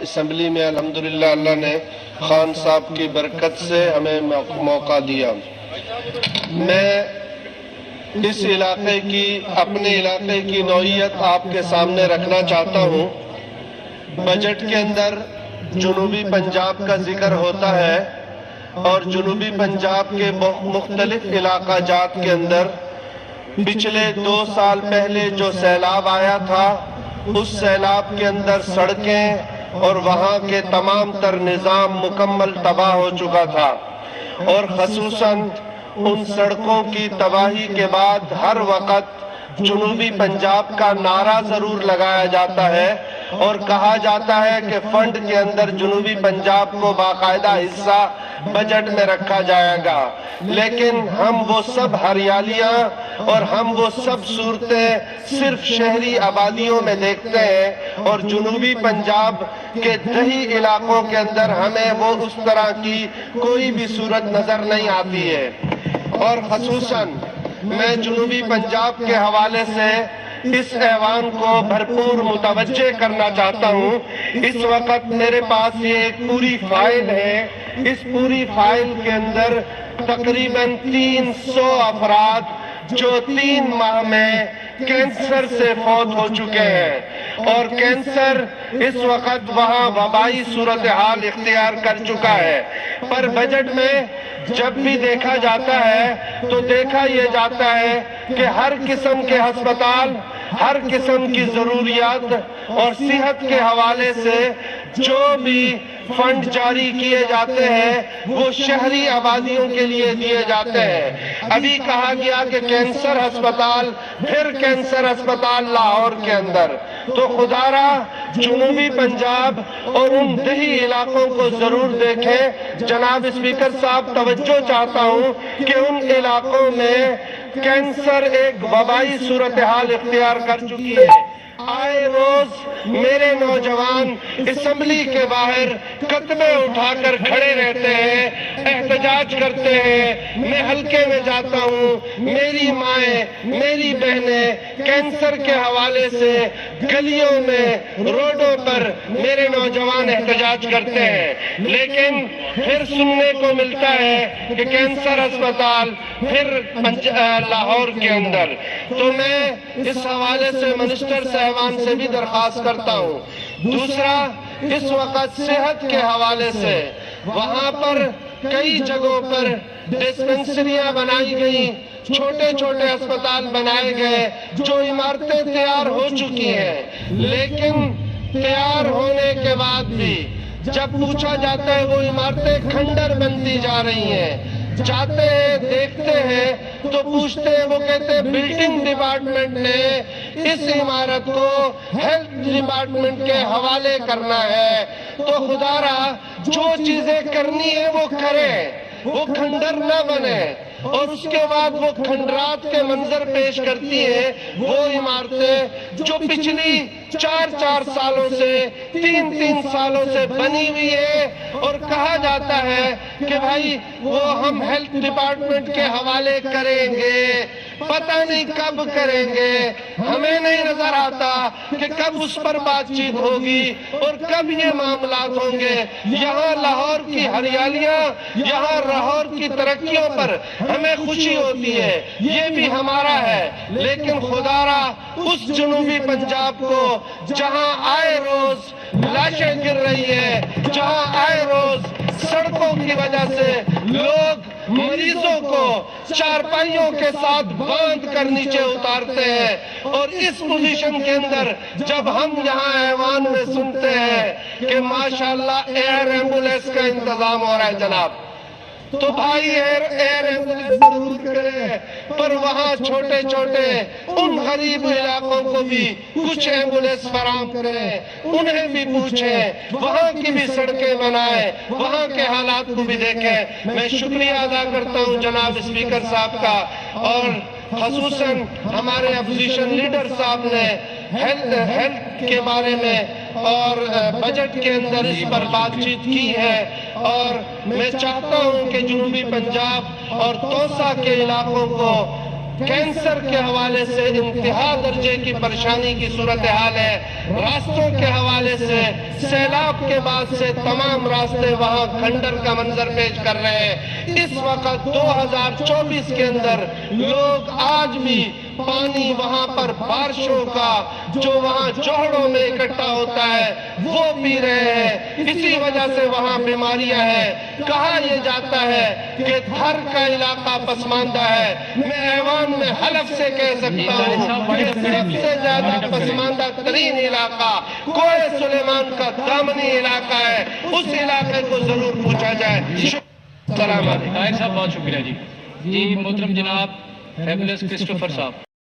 Assembly میں الحمدللہ اللہ نے خان صاحب کی برکت سے ہمیں موقع دیا۔ میں اس علاقے کی اپنے علاقے کی نوعیت آپ کے سامنے رکھنا چاہتا ہوں۔ بجٹ کے اندر جنوبی پنجاب کا ذکر ہوتا ہے اور جنوبی پنجاب کے مختلف علاقہ جات کے اندر پچھلے 2 سال پہلے جو سیلاب آیا تھا اس سیلاب کے اندر سڑکیں اور وہاں کے تمام تر نظام مکمل تباہ ہو چکا تھا، اور خصوصاً ان سڑکوں کی تباہی کے بعد ہر وقت جنوبی پنجاب کا نعرہ ضرور لگایا جاتا ہے اور کہا جاتا ہے کہ فنڈ کے اندر جنوبی پنجاب کو باقاعدہ حصہ بجٹ میں رکھا جائے گا، لیکن ہم وہ سب ہریالیاں اور ہم وہ سب صورتیں صرف شہری آبادیوں میں دیکھتے ہیں، اور جنوبی پنجاب کے دیہی علاقوں کے اندر ہمیں وہ اس طرح کی کوئی بھی صورت نظر نہیں آتی ہے۔ اور خصوصاً میں جنوبی پنجاب کے حوالے سے اس ایوان کو بھرپور متوجہ کرنا چاہتا ہوں۔ اس وقت میرے پاس یہ ایک پوری فائل ہے، اس پوری فائل کے اندر تقریباً 300 افراد جو 3 ماہ میں کینسر سے فوت ہو چکے ہیں، اور کینسر اس وقت وہاں وبائی صورتحال اختیار کر چکا ہے۔ پر بجٹ میں جب بھی دیکھا جاتا ہے تو دیکھا یہ جاتا ہے کہ ہر قسم کے ہسپتال، ہر قسم کی ضروریات اور صحت کے حوالے سے جو بھی فنڈ جاری کیے جاتے ہیں وہ شہری آبادیوں کے لیے دیے جاتے ہیں۔ ابھی کہا گیا کہ کینسر ہسپتال، پھر کینسر ہسپتال لاہور کے اندر، تو خدا را جنوبی پنجاب اور ان دیہی علاقوں کو ضرور دیکھیں۔ جناب اسپیکر صاحب، توجہ چاہتا ہوں کہ ان علاقوں میں کینسر ایک وبائی صورتحال اختیار کر چکی ہے۔ آئے روز میرے نوجوان اسمبلی کے باہر کتبے اٹھا کر کھڑے رہتے ہیں، احتجاج کرتے ہیں۔ میں حلقے میں جاتا ہوں، میری مائیں، میری بہنیں کینسر کے حوالے سے گلیوں میں، روڈوں پر میرے نوجوان احتجاج کرتے ہیں، لیکن پھر سننے کو ملتا ہے کہ کینسر اسپتال پھر لاہور کے اندر۔ تو میں اس حوالے سے منسٹر صاحبان سے بھی درخواست کرتا ہوں۔ دوسرا، اس وقت صحت کے حوالے سے وہاں پر کئی جگہوں پر ڈسپنسریاں بنائی گئیں، چھوٹے چھوٹے اسپتال بنائے گئے، جو عمارتیں تیار ہو چکی ہیں، لیکن تیار ہونے کے بعد بھی جب پوچھا جاتا ہے وہ عمارتیں کھنڈر بنتی جا رہی ہیں۔ جاتے ہیں، دیکھتے ہیں تو پوچھتے ہیں، وہ کہتے ہیں بلڈنگ ڈپارٹمنٹ نے اس عمارت کو ہیلتھ ڈپارٹمنٹ کے حوالے کرنا ہے۔ تو خدا را جو چیزیں کرنی ہے وہ کریں، وہ کھنڈر نہ بنے، اور اس کے بعد وہ کھنڈرات کے منظر پیش کرتی ہیں وہ عمارتیں جو پچھلی 4 سالوں سے 3 سالوں سے بنی ہوئی ہے، اور کہا جاتا ہے کہ بھائی وہ ہم ہیلتھ ڈپارٹمنٹ کے حوالے کریں گے، پتہ نہیں کب کریں گے، ہمیں نہیں نظر آتا کہ کب اس پر بات چیت ہوگی اور کب یہ معاملات ہوں گے۔ یہاں لاہور کی ہریالیاں، یہاں لاہور کی ترقیوں پر ہمیں خوشی ہوتی ہے، یہ بھی ہمارا ہے، لیکن خدا را اس جنوبی پنجاب کو جہاں آئے روز لاشیں گر رہی ہیں، جہاں آئے روز سڑکوں کی وجہ سے لوگ مریضوں کو چارپائیوں کے ساتھ باندھ کر نیچے اتارتے ہیں، اور اس پوزیشن کے اندر جب ہم یہاں ایوان میں سنتے ہیں کہ ماشاءاللہ ایئر ایمبولینس کا انتظام ہو رہا ہے جناب، تو بھائی ایئر ایمبولینس ضرور کریں، پر وہاں چھوٹے چھوٹے ان غریب علاقوں کو بھی کچھ ایمبولینس فراہم کریں، انہیں بھی پوچھیں، وہاں کی بھی سڑکیں بنائیں، وہاں کے حالات کو بھی دیکھیں۔ میں شکریہ ادا کرتا ہوں جناب اسپیکر صاحب کا، اور خصوصاً ہمارے اپوزیشن لیڈر صاحب نے ہیلتھ کے بارے میں اور بجٹ کے اندر اس پر بات چیت کی ہے، اور میں چاہتا ہوں کہ جنوبی پنجاب اور توسا کے علاقوں کو کینسر کے حوالے سے انتہا درجے کی پریشانی کی صورتحال ہے، راستوں کے حوالے سے سیلاب کے بعد سے تمام راستے وہاں کھنڈر کا منظر پیش کر رہے ہیں۔ اس وقت 2024 کے اندر لوگ آج بھی پانی وہاں پر بارشوں کا جو وہاں جوہڑوں میں اکٹھا ہوتا ہے وہ پی رہے ہیں، اسی وجہ سے وہاں بیماریاں ہیں۔ کہا یہ جاتا ہے کہ دھر کا علاقہ پسماندہ ہے، میں ایوان میں حلف سے کہہ سکتا ہوں کہ سب سے زیادہ پسماندہ ترین علاقہ کوہ سلیمان کا دامنی علاقہ ہے، اس علاقے کو ضرور پوچھا جائے۔ السلام علیکم۔ طاہر صاحب بہت شکریہ جی۔ محترم جناب فیبولس کرسٹوفر صاحب۔